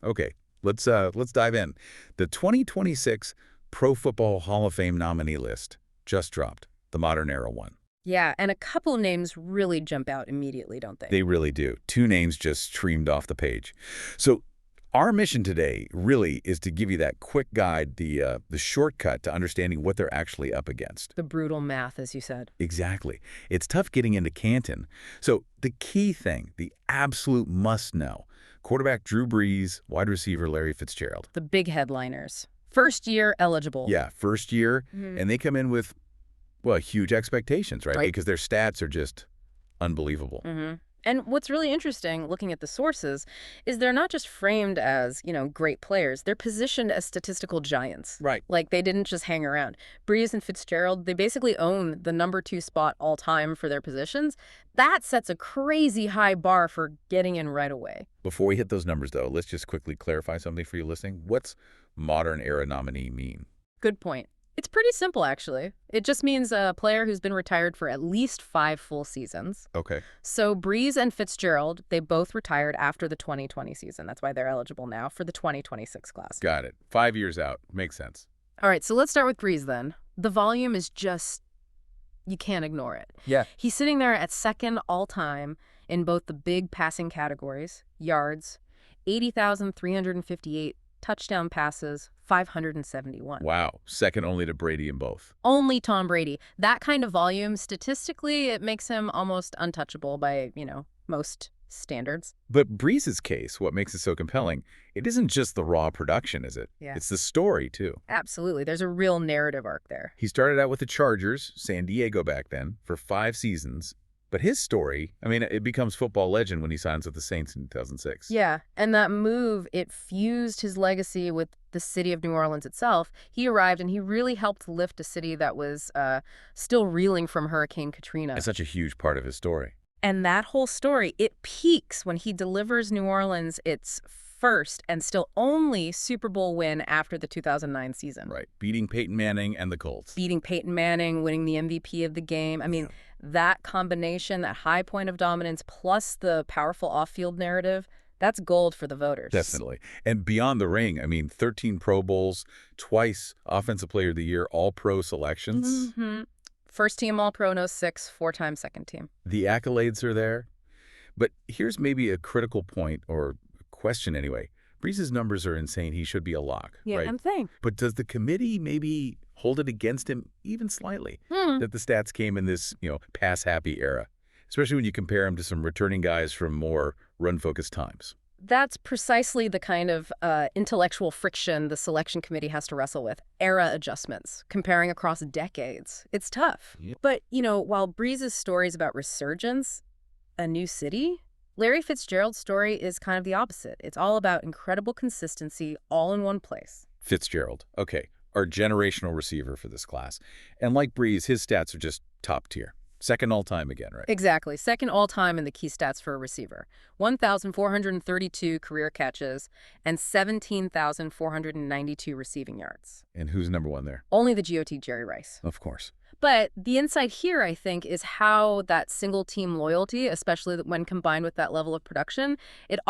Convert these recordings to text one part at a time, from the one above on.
Okay, let's dive in. The 2026 Pro Football Hall of Fame nominee list just dropped, the modern era one. Yeah, and a couple names really jump out immediately, don't they? They really do. Two names just streamed off the page. So our mission today really is to give you that quick guide, the shortcut to understanding what they're actually up against. The brutal math, as you said. Exactly. It's tough getting into Canton. So the key thing, the absolute must-know, quarterback Drew Brees, wide receiver Larry Fitzgerald. The big headliners. First year eligible. Yeah, first year, and they come in with, well, huge expectations, right? Right. Because their stats are just unbelievable. And what's really interesting, looking at the sources, is they're not just framed as, great players. They're positioned as statistical giants. Right. Like, they didn't just hang around. Brees and Fitzgerald, they basically own the #2 spot all time for their positions. That sets a crazy high bar for getting in right away. Before we hit those numbers, though, let's just quickly clarify something for you listening. What's modern era nominee mean? Good point. It's pretty simple, actually. It just means a player who's been retired for at least 5 full seasons. Okay. So Brees and Fitzgerald, they both retired after the 2020 season. That's why they're eligible now for the 2026 class. Got it. 5 years out. Makes sense. All right, so let's start with Brees then. The volume is just, you can't ignore it. Yeah. He's sitting there at second all-time in both the big passing categories, yards, 80,358 touchdown passes, 571. Wow. Second only to Brady in both. Only Tom Brady. That kind of volume, statistically, it makes him almost untouchable by, most standards. But Brees' case, what makes it so compelling, it isn't just the raw production, is it? Yeah. It's the story, too. Absolutely. There's a real narrative arc there. He started out with the Chargers, San Diego back then, for 5 seasons. But his story, it becomes football legend when he signs with the Saints in 2006. Yeah, and that move, it fused his legacy with the city of New Orleans itself. He arrived and he really helped lift a city that was still reeling from Hurricane Katrina. It's such a huge part of his story. And that whole story, it peaks when he delivers New Orleans its first and still only Super Bowl win after the 2009 season. Right. Beating Peyton Manning and the Colts. Beating Peyton Manning, winning the MVP of the game. That combination, that high point of dominance, plus the powerful off-field narrative, that's gold for the voters. Definitely. And beyond the ring, 13 Pro Bowls, twice Offensive Player of the Year, All-Pro selections. First team All-Pro in 06, 4-time second team. The accolades are there. But here's maybe a critical point, or question anyway. Brees' numbers are insane. He should be a lock. Yeah, right? I'm saying. But does the committee maybe hold it against him even slightly that the stats came in this, pass-happy era, especially when you compare him to some returning guys from more run-focused times? That's precisely the kind of intellectual friction the selection committee has to wrestle with. Era adjustments, comparing across decades. It's tough. Yeah. But, while Brees' story is about resurgence, a new city, Larry Fitzgerald's story is kind of the opposite. It's all about incredible consistency all in one place. Fitzgerald, okay, our generational receiver for this class. And like Brees, his stats are just top tier. Second all-time again, right? Exactly. Second all-time in the key stats for a receiver. 1,432 career catches and 17,492 receiving yards. And who's number one there? Only the GOAT Jerry Rice. Of course. But the insight here, I think, is how that single-team loyalty, especially when combined with that level of production, it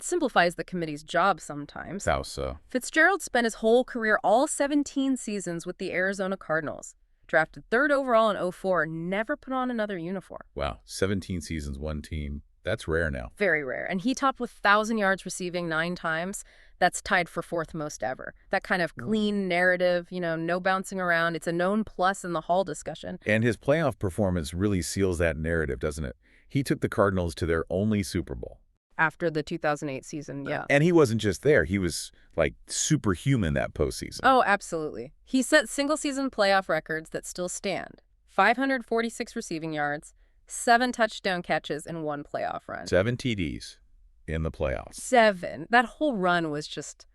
simplifies the committee's job sometimes. How so? Fitzgerald spent his whole career, all 17 seasons, with the Arizona Cardinals. Drafted 3rd overall in 2004, never put on another uniform. Wow, 17 seasons, one team. That's rare now. Very rare. And he topped with 1,000 yards receiving 9 times. That's tied for 4th most ever. That kind of clean narrative, no bouncing around. It's a known plus in the Hall discussion. And his playoff performance really seals that narrative, doesn't it? He took the Cardinals to their only Super Bowl. After the 2008 season, yeah. And he wasn't just there. He was, superhuman that postseason. Oh, absolutely. He set single-season playoff records that still stand. 546 receiving yards, 7 touchdown catches, and 1 playoff run. 7 TDs in the playoffs. 7. That whole run was just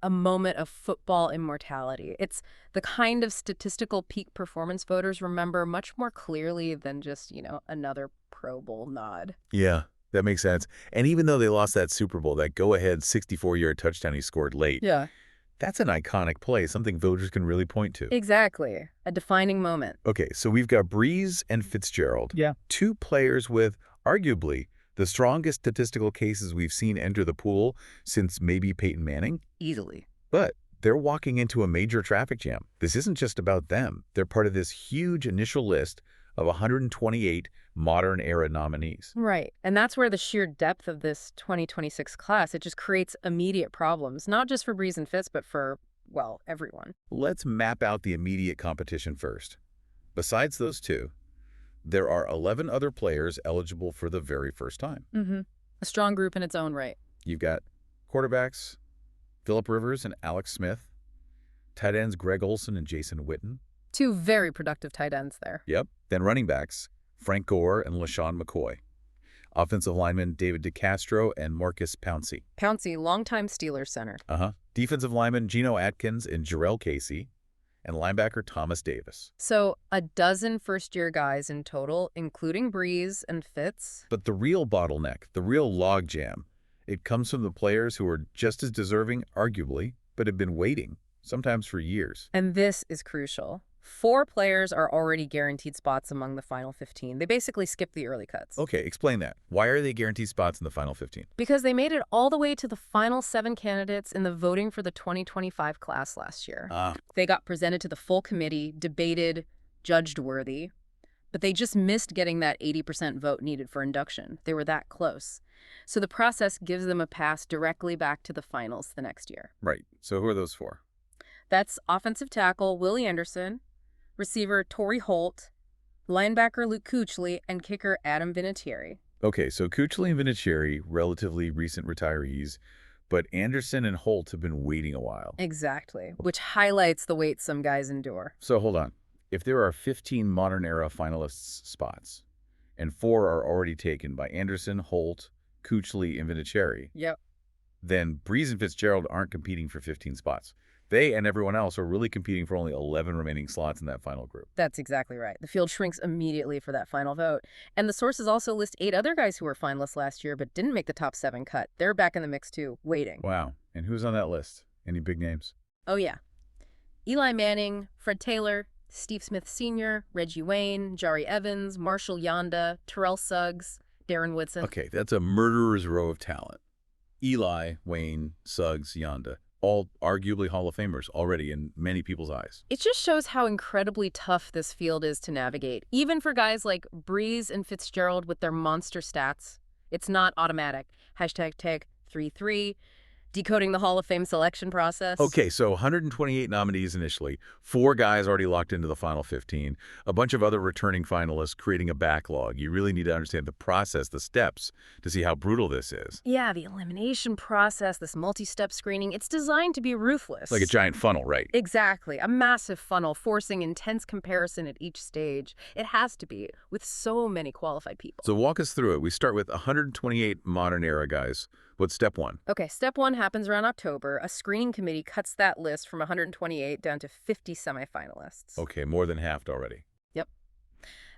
a moment of football immortality. It's the kind of statistical peak performance voters remember much more clearly than just, another Pro Bowl nod. Yeah. That makes sense. And even though they lost that Super Bowl, that go-ahead 64-yard touchdown he scored late, yeah, that's an iconic play, something voters can really point to. Exactly. A defining moment. Okay, so we've got Brees and Fitzgerald. Yeah. 2 players with, arguably, The strongest statistical cases we've seen enter the pool since maybe Peyton Manning. Easily. But they're walking into a major traffic jam. This isn't just about them. They're part of this huge initial list of 128 modern-era nominees. Right. And that's where the sheer depth of this 2026 class, it just creates immediate problems, not just for Brees and Fitz, but for, well, everyone. Let's map out the immediate competition first. Besides those two, there are 11 other players eligible for the very first time. A strong group in its own right. You've got quarterbacks, Phillip Rivers and Alex Smith, tight ends Greg Olsen and Jason Witten. Two very productive tight ends there. Yep. Then running backs, Frank Gore and LaShawn McCoy. Offensive linemen David DeCastro and Marcus Pouncey. Pouncey, longtime Steelers center. Defensive lineman Geno Atkins and Jarrell Casey. And linebacker Thomas Davis. So a dozen first-year guys in total, including Brees and Fitz. But the real bottleneck, the real logjam, it comes from the players who are just as deserving, arguably, but have been waiting, sometimes for years. And this is crucial. 4 players are already guaranteed spots among the final 15. They basically skip the early cuts. Okay, explain that. Why are they guaranteed spots in the final 15? Because they made it all the way to the final 7 candidates in the voting for the 2025 class last year. They got presented to the full committee, debated, judged worthy, but they just missed getting that 80% vote needed for induction. They were that close. So the process gives them a pass directly back to the finals the next year. Right. So who are those 4? That's offensive tackle Willie Anderson, receiver Torrey Holt, linebacker Luke Kuechly, and kicker Adam Vinatieri. Okay, so Kuechly and Vinatieri, relatively recent retirees, but Anderson and Holt have been waiting a while. Exactly, which highlights the wait some guys endure. So hold on. If there are 15 modern-era finalists spots, and 4 are already taken by Anderson, Holt, Kuechly, and Vinatieri, then Brees and Fitzgerald aren't competing for 15 spots. They and everyone else are really competing for only 11 remaining slots in that final group. That's exactly right. The field shrinks immediately for that final vote. And the sources also list 8 other guys who were finalists last year but didn't make the top 7 cut. They're back in the mix too, waiting. Wow. And who's on that list? Any big names? Oh, yeah. Eli Manning, Fred Taylor, Steve Smith Sr., Reggie Wayne, Jari Evans, Marshall Yanda, Terrell Suggs, Darren Woodson. Okay, that's a murderer's row of talent. Eli, Wayne, Suggs, Yanda. All arguably Hall of Famers already in many people's eyes. It just shows how incredibly tough this field is to navigate. Even for guys like Brees and Fitzgerald with their monster stats, it's not automatic. #tag33, decoding the Hall of Fame selection process. Okay, so 128 nominees initially, 4 guys already locked into the final 15, a bunch of other returning finalists creating a backlog. You really need to understand the process, the steps, to see how brutal this is. Yeah, the elimination process, this multi-step screening, it's designed to be ruthless. Like a giant funnel, right? Exactly. A massive funnel forcing intense comparison at each stage. It has to be, with so many qualified people. So walk us through it. We start with 128 modern-era guys. What's step 1? Okay, step 1 happens around October. A screening committee cuts that list from 128 down to 50 semifinalists. Okay, more than halved already. Yep.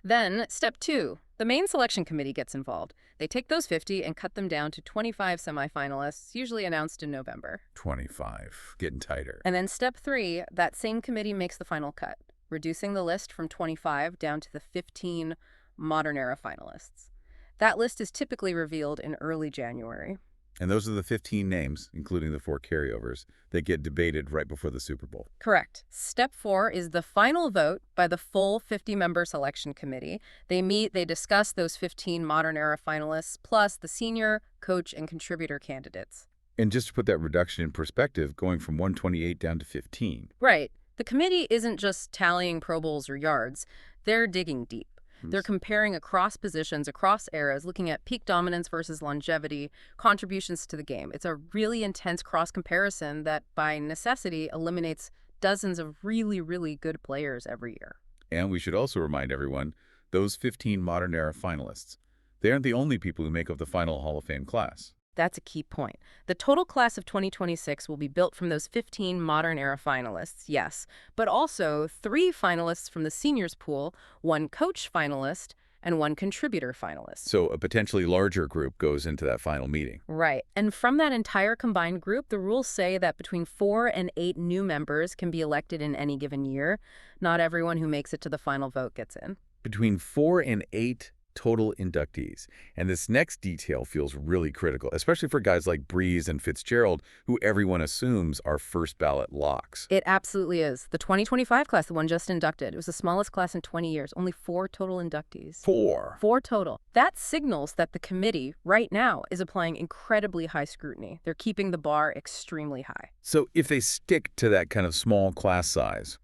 Then, step 2, the main selection committee gets involved. They take those 50 and cut them down to 25 semifinalists, usually announced in November. 25. Getting tighter. And then step 3, that same committee makes the final cut, reducing the list from 25 down to the 15 modern-era finalists. That list is typically revealed in early January. And those are the 15 names, including the 4 carryovers, that get debated right before the Super Bowl. Correct. Step 4 is the final vote by the full 50-member selection committee. They meet, they discuss those 15 modern-era finalists, plus the senior, coach, and contributor candidates. And just to put that reduction in perspective, going from 128 down to 15. Right. The committee isn't just tallying Pro Bowls or yards. They're digging deep. They're comparing across positions, across eras, looking at peak dominance versus longevity, contributions to the game. It's a really intense cross-comparison that, by necessity, eliminates dozens of really, really good players every year. And we should also remind everyone, those 15 modern-era finalists, they aren't the only people who make up the final Hall of Fame class. That's a key point. The total class of 2026 will be built from those 15 modern-era finalists, yes, but also 3 finalists from the seniors pool, 1 coach finalist, and 1 contributor finalist. So a potentially larger group goes into that final meeting. Right. And from that entire combined group, the rules say that between 4 and 8 new members can be elected in any given year. Not everyone who makes it to the final vote gets in. Between 4 and 8 total inductees. And this next detail feels really critical, especially for guys like Brees and Fitzgerald, who everyone assumes are first ballot locks. It absolutely is. The 2025 class, the one just inducted, it was the smallest class in 20 years. Only 4 total inductees. 4? 4 total. That signals that the committee, right now, is applying incredibly high scrutiny. They're keeping the bar extremely high. So if they stick to that kind of small class size,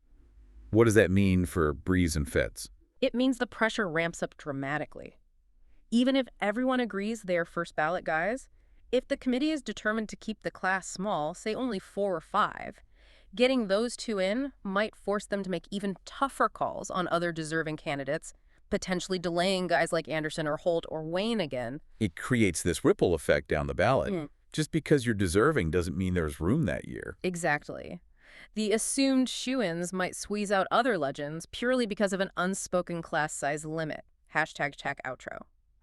what does that mean for Brees and Fitz? It means the pressure ramps up dramatically. Even if everyone agrees they are first ballot guys, if the committee is determined to keep the class small, say only 4 or 5, getting those 2 in might force them to make even tougher calls on other deserving candidates, potentially delaying guys like Anderson or Holt or Wayne again. It creates this ripple effect down the ballot. Just because you're deserving doesn't mean there's room that year. Exactly. The assumed shoo-ins might squeeze out other legends purely because of an unspoken class size limit. #outro.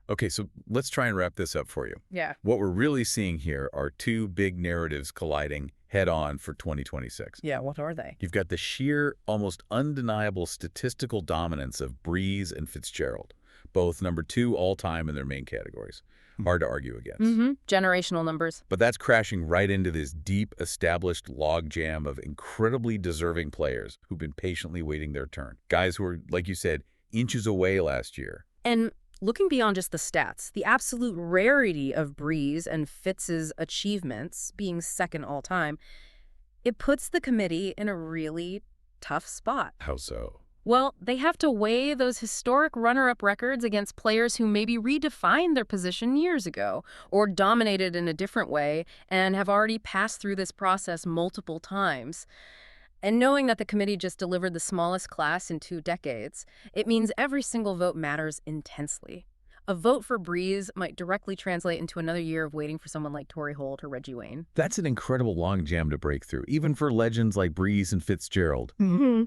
Okay, so let's try and wrap this up for you. Yeah. What we're really seeing here are 2 big narratives colliding head-on for 2026. Yeah, what are they? You've got the sheer, almost undeniable statistical dominance of Brees and Fitzgerald, both number 2 all-time in their main categories. Hard to argue against. Generational numbers. But that's crashing right into this deep, established logjam of incredibly deserving players who've been patiently waiting their turn. Guys who were, like you said, inches away last year. And looking beyond just the stats, the absolute rarity of Brees and Fitz's achievements, being second all-time, it puts the committee in a really tough spot. How so? Well, they have to weigh those historic runner-up records against players who maybe redefined their position years ago or dominated in a different way and have already passed through this process multiple times. And knowing that the committee just delivered the smallest class in 2 decades, it means every single vote matters intensely. A vote for Brees might directly translate into another year of waiting for someone like Torrey Holt or Reggie Wayne. That's an incredible logjam to break through, even for legends like Brees and Fitzgerald.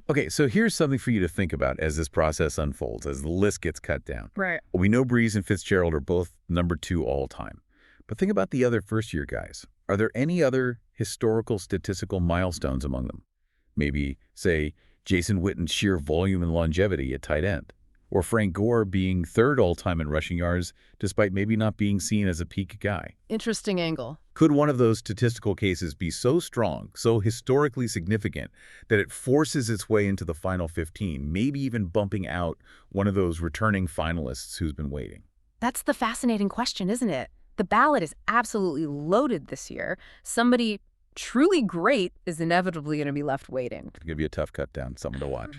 Okay, so here's something for you to think about as this process unfolds, as the list gets cut down. Right. We know Brees and Fitzgerald are both number 2 all-time. But think about the other first-year guys. Are there any other historical statistical milestones among them? Maybe, say, Jason Witten's sheer volume and longevity at tight end. Or Frank Gore being 3rd all-time in rushing yards, despite maybe not being seen as a peak guy. Interesting angle. Could one of those statistical cases be so strong, so historically significant, that it forces its way into the final 15, maybe even bumping out one of those returning finalists who's been waiting? That's the fascinating question, isn't it? The ballot is absolutely loaded this year. Somebody truly great is inevitably going to be left waiting. It's going to be a tough cut down, something to watch.